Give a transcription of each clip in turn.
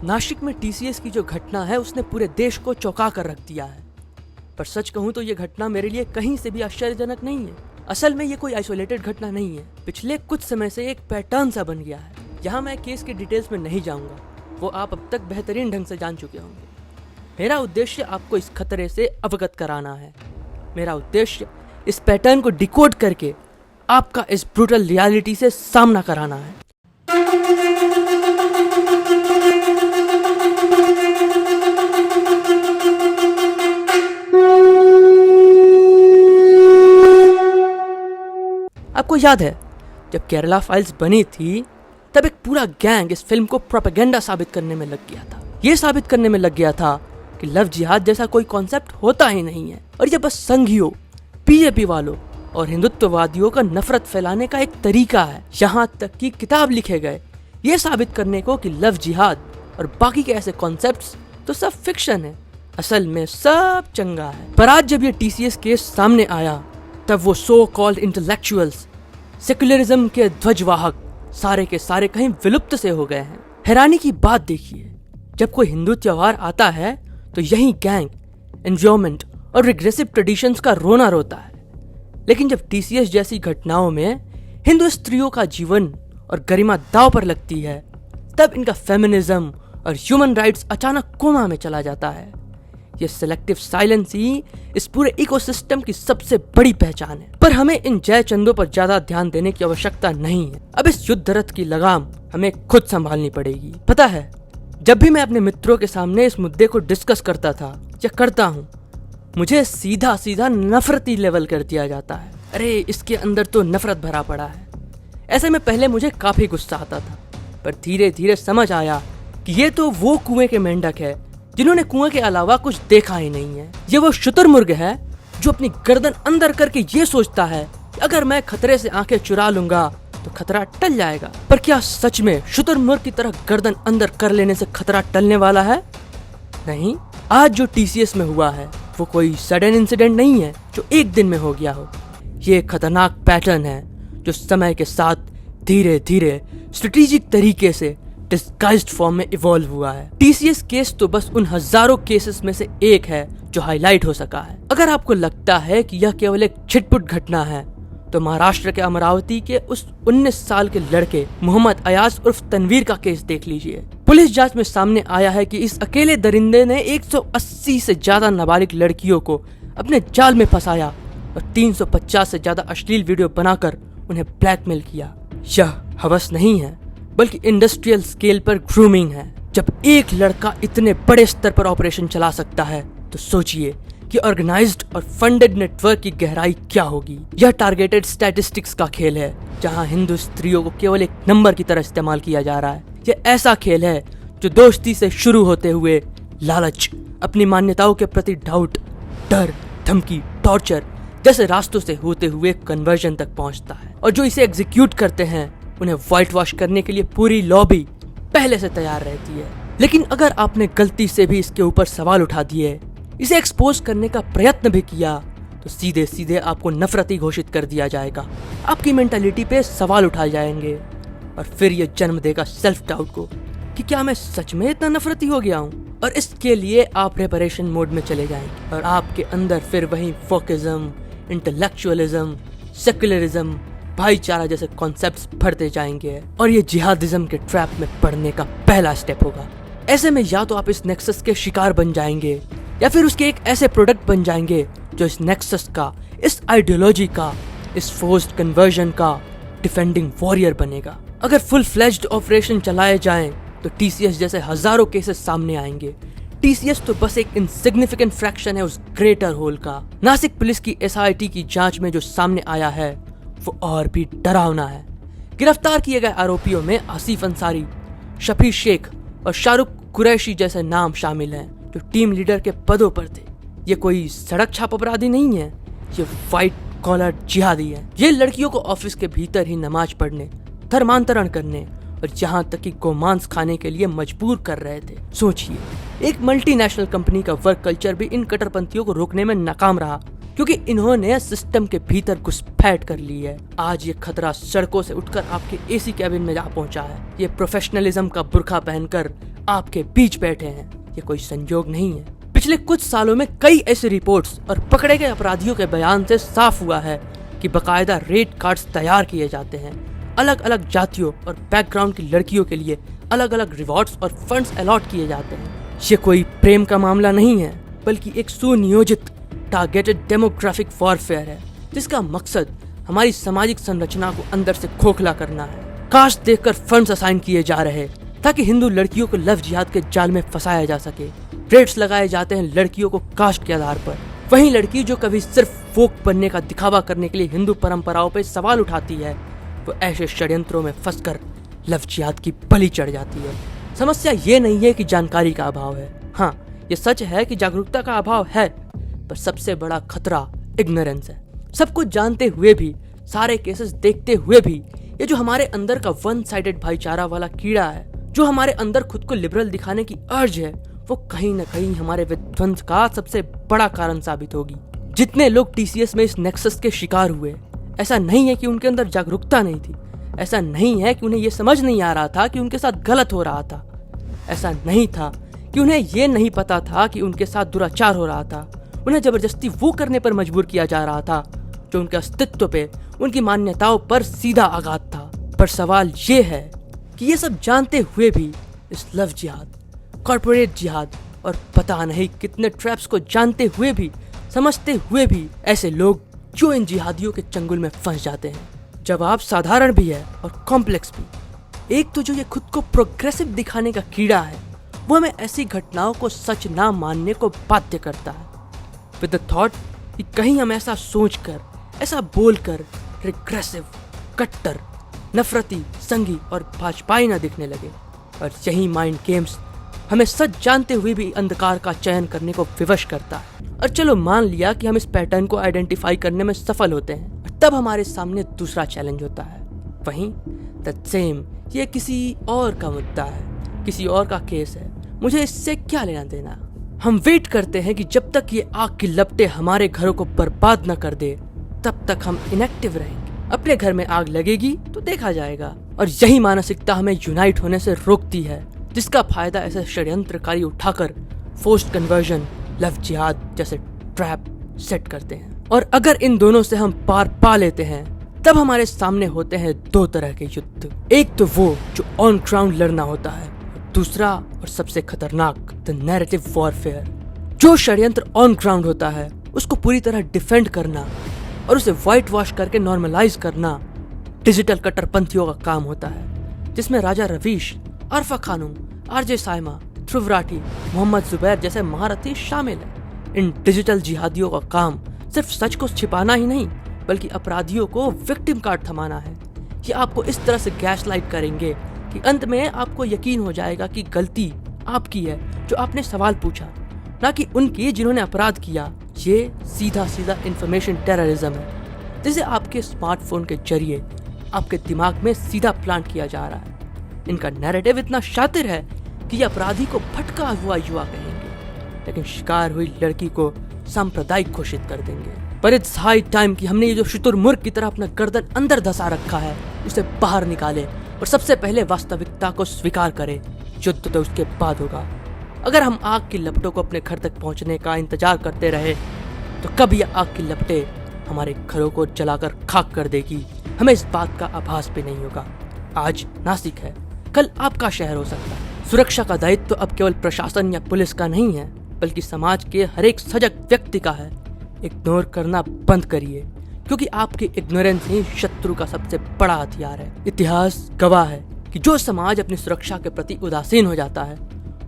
नासिक में टीसीएस की जो घटना है उसने पूरे देश को चौंका कर रख दिया है। पर सच कहूँ तो ये घटना मेरे लिए कहीं से भी आश्चर्यजनक नहीं है। असल में ये कोई आइसोलेटेड घटना नहीं है, पिछले कुछ समय से एक पैटर्न सा बन गया है। यहाँ मैं केस के डिटेल्स में नहीं जाऊँगा, वो आप अब तक बेहतरीन ढंग से जान चुके होंगे। मेरा उद्देश्य आपको इस खतरे से अवगत कराना है। मेरा उद्देश्य इस पैटर्न को डिकोड करके आपका इस ब्रूटल रियलिटी से सामना कराना है। आपको याद है जब केरला फाइल्स बनी थी तब एक पूरा गैंग इस फिल्म को प्रोपेगेंडा साबित करने में लग गया था। ये साबित करने में लग गया था कि लव जिहाद जैसा कोई कॉन्सेप्ट होता ही नहीं है और ये बस संघियों, बीजेपी वालों और हिंदुत्ववादियों का नफरत फैलाने का एक तरीका है। यहाँ तक कि किताब लिखे गए ये साबित करने को कि लव जिहाद और बाकी के ऐसे कॉन्सेप्ट्स तो सब फिक्शन है, असल में सब चंगा है। पर आज जब ये टीसीएस केस सामने आया तब वो सो कॉल्ड इंटेलेक्चुअल्स, सेक्युलरिज्म के ध्वजवाहक सारे के सारे कहीं विलुप्त से हो गए हैं। हैरानी की बात देखिए, जब कोई हिंदू त्योहार आता है तो यही गैंग, एन्जॉयमेंट और रिग्रेसिव ट्रेडिशंस का रोना रोता है। लेकिन जब टीसीएस जैसी घटनाओं में हिंदू स्त्रियों का जीवन और गरिमा दांव पर लगती है तब इनका फेमिनिज्म और ह्यूमन राइट्स अचानक कोमा में चला जाता है। ये सिलेक्टिव साइलेंस ही इस पूरे इकोसिस्टम की सबसे बड़ी पहचान है। पर हमें इन जय चंदों पर ज्यादा ध्यान देने की आवश्यकता नहीं है। अब इस युद्ध रथ की लगाम हमें खुद संभालनी पड़ेगी। पता है, जब भी मैं अपने मित्रों के सामने इस मुद्दे को डिस्कस करता था या करता हूँ, मुझे सीधा सीधा नफरती लेवल कर दिया जाता है। अरे इसके अंदर तो नफरत भरा पड़ा है। ऐसे में पहले मुझे काफी गुस्सा आता था, पर धीरे धीरे समझ आया कि ये तो वो कुएं के मेंढक है जिन्होंने कुएं के अलावा कुछ देखा ही नहीं है। ये वो शुतुरमुर्ग है जो अपनी गर्दन अंदर करके ये सोचता है कि अगर मैं खतरे से आंखें चुरा लूंगा तो खतरा टल जाएगा। पर क्या सच में शुतुरमुर्ग की तरह गर्दन अंदर कर लेने से खतरा टलने वाला है? नहीं। आज जो टीसीएस में हुआ है वो कोई सडन इंसिडेंट नहीं है जो एक दिन में हो गया हो। ये खतरनाक पैटर्न है जो समय के साथ धीरे धीरे स्ट्रेटेजिक तरीके से डिस्गाइज्ड फॉर्म में इवॉल्व हुआ है। टीसीएस केस तो बस उन हजारों केसेस में से एक है जो हाईलाइट हो सका है। अगर आपको लगता है कि यह केवल एक छिटपुट घटना है तो महाराष्ट्र के अमरावती के उस 19 साल के लड़के मोहम्मद अयाज उर्फ तनवीर का केस देख लीजिए। पुलिस जांच में सामने आया है कि इस अकेले दरिंदे ने 180 से ज्यादा नाबालिग लड़कियों को अपने जाल में फंसाया और 350 से ज्यादा अश्लील वीडियो बनाकर उन्हें ब्लैकमेल किया। यह हवस नहीं है बल्कि इंडस्ट्रियल स्केल पर ग्रूमिंग है। जब एक लड़का इतने बड़े स्तर पर ऑपरेशन चला सकता है तो सोचिए कि ऑर्गेनाइज्ड और फंडेड नेटवर्क की गहराई क्या होगी। यह टारगेटेड स्टैटिस्टिक्स का खेल है जहां हिंदू स्त्रियों को केवल एक नंबर की तरह इस्तेमाल किया जा रहा है। यह ऐसा खेल है जो दोस्ती से शुरू होते हुए लालच, अपनी मान्यताओं के प्रति डाउट, डर, धमकी, टॉर्चर जैसे रास्तों से होते हुए कन्वर्जन तक पहुंचता है। और जो इसे एग्जीक्यूट करते हैं उन्हें व्हाइट वॉश करने के लिए पूरी लॉबी पहले से तैयार रहती है। लेकिन अगर आपने गलती से भी इसके ऊपर सवाल उठा दिए, इसे एक्सपोज करने का प्रयत्न भी किया तो सीधे सीधे आपको नफरती घोषित कर दिया जाएगा। आपकी मेंटालिटी पे सवाल उठाए जाएंगे और फिर ये जन्म देगा सेल्फ डाउट को कि क्या मैं सच में इतना नफरती हो गया हूँ। और इसके लिए आप प्रिपरेशन मोड में चले जाएंगे और आपके अंदर फिर वही फोकिज्म, इंटेलेक्चुअलिज्म, सेक्युलरिज्म, भाईचारा जैसे कॉन्सेप्ट्स भरते जाएंगे और ये जिहादिज्म के ट्रैप में पड़ने का पहला स्टेप होगा। ऐसे में या तो आप इस नेक्सस के शिकार बन जाएंगे या फिर उसके एक ऐसे प्रोडक्ट बन जाएंगे जो इस नेक्सस का, इस आइडियोलॉजी का, इस फोर्स्ड कन्वर्जन का डिफेंडिंग वॉरियर बनेगा। अगर फुल फ्लेज्ड ऑपरेशन चलाए जाएं तो टीसीएस जैसे हजारों केसेस सामने आएंगे। टीसीएस तो बस एक इनसिग्निफिकेंट फ्रैक्शन है उस ग्रेटर होल का। नासिक पुलिस की एसआईटी की जांच में जो सामने आया है वो और भी डरावना है। गिरफ्तार किए गए आरोपियों में आसिफ अंसारी, शफी शेख और शाहरुख कुरैशी जैसे नाम शामिल हैं जो टीम लीडर के पदों पर थे। ये कोई सड़क छाप अपराधी नहीं है, ये व्हाइट कॉलर जिहादी है। ये लड़कियों को ऑफिस के भीतर ही नमाज पढ़ने, धर्मांतरण करने और यहाँ तक कि गोमांस खाने के लिए मजबूर कर रहे थे। सोचिए, एक मल्टीनेशनल कंपनी का वर्क कल्चर भी इन कट्टरपंथियों को रोकने में नाकाम रहा क्योंकि इन्होंने सिस्टम के भीतर घुसपैठ कर ली है। आज ये खतरा सड़कों से उठकर आपके एसी कैबिन में जा पहुंचा है। ये प्रोफेशनलिज्म का बुर्का पहनकर आपके बीच बैठे हैं ये कोई संयोग नहीं है। पिछले कुछ सालों में कई ऐसी रिपोर्ट्स और पकड़े गए अपराधियों के बयान से साफ हुआ है कि बकायदा रेट कार्ड्स तैयार किए जाते हैं। अलग अलग जातियों और बैकग्राउंड की लड़कियों के लिए अलग अलग रिवॉर्ड्स और फंड्स अलॉट किए जाते हैं। ये कोई प्रेम का मामला नहीं है, बल्कि एक सुनियोजित टारगेटेड डेमोग्राफिक वॉरफेयर है, जिसका मकसद हमारी सामाजिक संरचना को अंदर से खोखला करना है। कास्ट देखकर फंड्स असाइन किए जा रहे ताकि हिंदू लड़कियों को लव जिहाद के जाल में फंसाया जा सके। रेट्स लगाए जाते हैं लड़कियों को कास्ट के आधार पर। वहीं लड़की जो कभी सिर्फ फोक बनने का दिखावा करने के लिए हिंदू परंपराओं पर सवाल उठाती है, वो ऐसे षड्यंत्रों में फंसकर लव जिहाद की बलि चढ़ जाती है। समस्या ये नहीं है कि जानकारी का अभाव है। हाँ, ये सच है कि जागरूकता का अभाव है, पर सबसे बड़ा खतरा इग्नोरेंस है। सब कुछ जानते हुए भी, सारे केसेस देखते हुए भी, ये जो हमारे अंदर का वन साइडेड भाईचारा वाला कीड़ा है, जो हमारे अंदर खुद को लिबरल दिखाने की अर्ज है, वो कहीं न कहीं हमारे विध्वंस का सबसे बड़ा कारण साबित होगी। जितने लोग टीसीएस में इस नेक्सस के शिकार हुए, ऐसा नहीं है कि उनके अंदर जागरूकता नहीं थी, ऐसा नहीं है कि उन्हें यह समझ नहीं आ रहा था कि उनके साथ गलत हो रहा था, ऐसा नहीं था कि उन्हें यह नहीं पता था कि उनके साथ दुराचार हो रहा था। उन्हें जबरदस्ती वो करने पर मजबूर किया जा रहा था जो उनके अस्तित्व पे, उनकी मान्यताओं पर सीधा आघात था। पर सवाल ये है कि ये सब जानते हुए भी इस लव जिहाद, कॉर्पोरेट जिहाद और पता नहीं कितने ट्रैप्स को जानते हुए भी, समझते हुए भी, ऐसे लोग जो इन जिहादियों के चंगुल में फंस जाते हैं। जवाब साधारण भी है और कॉम्प्लेक्स भी। एक तो जो ये खुद को प्रोग्रेसिव दिखाने का कीड़ा है, वो हमें ऐसी घटनाओं को सच ना मानने को बाध्य करता है, विद द थॉट कि कहीं हम ऐसा सोचकर, ऐसा बोलकर रिग्रेसिव, कट्टर, नफरती, संघी और भाजपाई न दिखने लगे। और यही माइंड गेम्स हमें सच जानते हुए भी अंधकार का चयन करने को विवश करता है। और चलो मान लिया कि हम इस पैटर्न को आइडेंटिफाई करने में सफल होते हैं, तब हमारे सामने दूसरा चैलेंज होता है। वहीं दैट सेम, ये किसी और का मुद्दा है, किसी और का केस है, मुझे इससे क्या लेना देना। हम वेट करते हैं कि जब तक ये आग की लपटें हमारे घरों को बर्बाद न कर दे, तब तक हम इनएक्टिव रहेंगे। अपने घर में आग लगेगी तो देखा जाएगा। और यही मानसिकता हमें यूनाइट होने से रोकती है, जिसका फायदा ऐसे षड्यंत्रकारी उठाकर फोर्स्ड कन्वर्जन, लव जिहाद जैसे ट्रैप सेट करते हैं। और अगर इन दोनों से हम पार पा लेते हैं, तब हमारे सामने होते हैं दो तरह के युद्ध। एक तो वो जो ऑन ग्राउंड लड़ना होता है, दूसरा और सबसे खतरनाक द नैरेटिव वॉरफेयर। जो षड्यंत्र ऑन ग्राउंड होता है, उसको पूरी तरह डिफेंड करना और उसे व्हाइट वॉश करके नॉर्मलाइज करना डिजिटल कट्टरपंथियों का काम होता है, जिसमें राजा रवीश, अरफा खानूम, आरजे साइमा, ध्रुव राठी, मोहम्मद जुबैर जैसे महारथी शामिल हैं। इन डिजिटल जिहादियों का काम सिर्फ सच को छिपाना ही नहीं, बल्कि अपराधियों को विक्टिम कार्ड थमाना है। ये आपको इस तरह से गैसलाइट करेंगे कि अंत में आपको यकीन हो जाएगा कि गलती आपकी है जो आपने सवाल पूछा, ना कि उनकी जिन्होंने अपराध किया। ये सीधा सीधा इंफॉर्मेशन टेररिज्म है, जिसे आपके स्मार्टफोन के जरिए आपके दिमाग में सीधा प्लांट किया जा रहा है। इनका नैरेटिव इतना शातिर है कि ये अपराधी को भटका हुआ युवा कहेंगे, लेकिन शिकार हुई लड़की को सांप्रदायिक घोषित कर देंगे। पर इट्स हाई टाइम कि हमने ये जो शुतुरमुर्ग की तरह अपना गर्दन अंदर धसा रखा है, उसे बाहर निकाले और सबसे पहले वास्तविकता को स्वीकार करें। युद्ध तो उसके बाद होगा। अगर हम आग की लपटों को अपने घर तक पहुंचने का इंतजार करते रहे, तो कब यह आग की लपटें हमारे घरों को जलाकर खाक कर देगी, हमें इस बात का आभास भी नहीं होगा। आज नासिक है, कल आपका शहर हो सकता है। सुरक्षा का दायित्व तो अब केवल प्रशासन या पुलिस का नहीं है, बल्कि समाज के हर एक सजग व्यक्ति का है। इग्नोर करना बंद करिए, क्योंकि आपकी इग्नोरेंस ही शत्रु का सबसे बड़ा हथियार है। इतिहास गवाह है कि जो समाज अपनी सुरक्षा के प्रति उदासीन हो जाता है,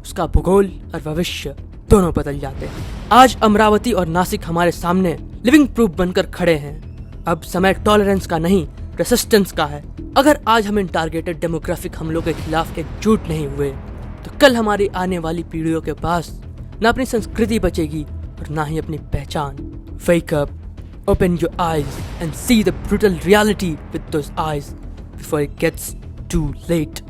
उसका भूगोल और भविष्य दोनों बदल जाते हैं। आज अमरावती और नासिक हमारे सामने लिविंग प्रूफ बनकर खड़े हैं। अब समय टॉलरेंस का नहीं, रेसिस्टेंस का है। अगर आज हम इन टारगेटेड डेमोग्राफिक हमलों के खिलाफ एकजुट नहीं हुए, तो कल हमारी आने वाली पीढ़ियों के पास न अपनी संस्कृति बचेगी और ना ही अपनी पहचान। Wake up, open your eyes and see the brutal reality with those eyes before it gets too late.